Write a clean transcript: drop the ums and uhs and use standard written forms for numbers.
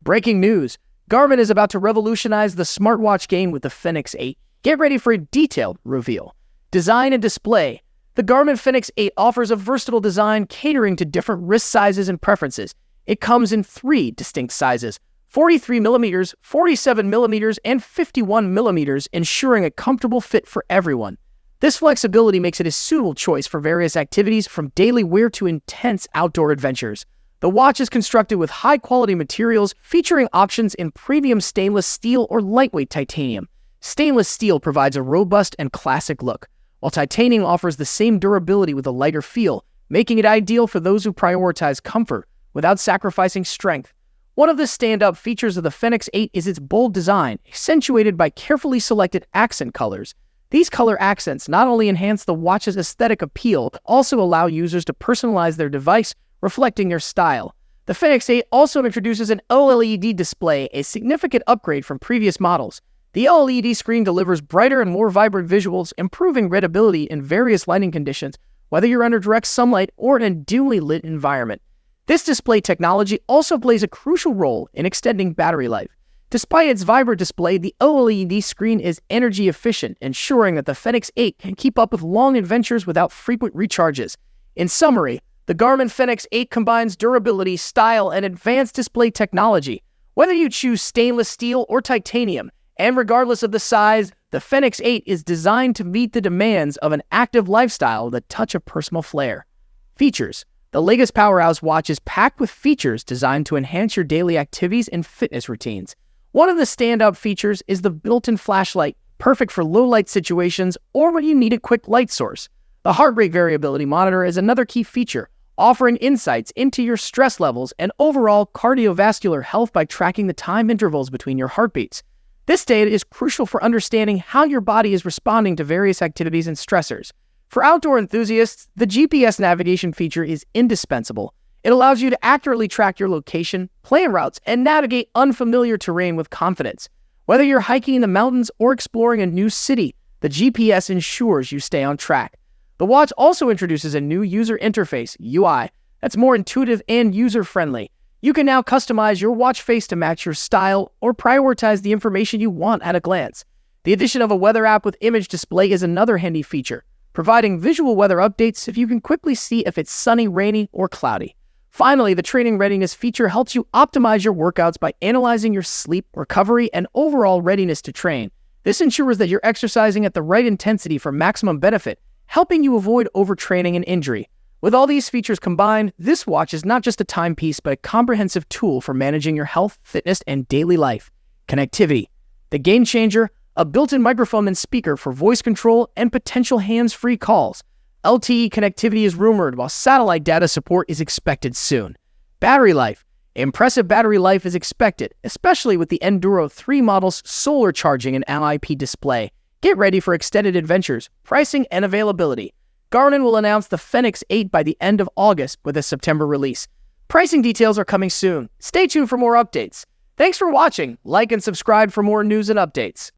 Breaking news: Garmin is about to revolutionize the smartwatch game with the Fenix 8. Get ready for a detailed reveal. Design and display: the Garmin Fenix 8 offers a versatile design catering to different wrist sizes and preferences. It comes in 3 distinct sizes: 43mm, 47mm, and 51mm, ensuring a comfortable fit for everyone. This flexibility makes it a suitable choice for various activities, from daily wear to intense outdoor adventures. The watch is constructed with high-quality materials, featuring options in premium stainless steel or lightweight titanium. Stainless steel provides a robust and classic look, while titanium offers the same durability with a lighter feel, making it ideal for those who prioritize comfort without sacrificing strength. One of the standout features of the Fenix 8 is its bold design, accentuated by carefully selected accent colors. These color accents not only enhance the watch's aesthetic appeal, but also allow users to personalize their device, reflecting their style. The Fenix 8 also introduces an OLED display, a significant upgrade from previous models. The OLED screen delivers brighter and more vibrant visuals, improving readability in various lighting conditions, whether you're under direct sunlight or in a dimly lit environment. This display technology also plays a crucial role in extending battery life. Despite its vibrant display, the OLED screen is energy efficient, ensuring that the Fenix 8 can keep up with long adventures without frequent recharges. In summary, the Garmin Fenix 8 combines durability, style, and advanced display technology. Whether you choose stainless steel or titanium, and regardless of the size, the Fenix 8 is designed to meet the demands of an active lifestyle with a touch of personal flair. Features: the latest powerhouse watch is packed with features designed to enhance your daily activities and fitness routines. One of the standout features is the built-in flashlight, perfect for low-light situations or when you need a quick light source. The heart rate variability monitor is another key feature, offering insights into your stress levels and overall cardiovascular health by tracking the time intervals between your heartbeats. This data is crucial for understanding how your body is responding to various activities and stressors. For outdoor enthusiasts, the GPS navigation feature is indispensable. It allows you to accurately track your location, plan routes, and navigate unfamiliar terrain with confidence. Whether you're hiking in the mountains or exploring a new city, the GPS ensures you stay on track. The watch also introduces a new user interface, UI, that's more intuitive and user-friendly. You can now customize your watch face to match your style or prioritize the information you want at a glance. The addition of a weather app with image display is another handy feature, providing visual weather updates if you can quickly see if it's sunny, rainy, or cloudy. Finally, the training readiness feature helps you optimize your workouts by analyzing your sleep, recovery, and overall readiness to train. This ensures that you're exercising at the right intensity for maximum benefit, helping you avoid overtraining and injury. With all these features combined, this watch is not just a timepiece, but a comprehensive tool for managing your health, fitness, and daily life. Connectivity: the game changer, a built-in microphone and speaker for voice control and potential hands-free calls. LTE connectivity is rumored, while satellite data support is expected soon. Battery life: impressive battery life is expected, especially with the Enduro 3 model's solar charging and LiP display. Get ready for extended adventures, pricing, and availability. Garmin will announce the Fenix 8 by the end of August with a September release. Pricing details are coming soon. Stay tuned for more updates. Thanks for watching. Like and subscribe for more news and updates.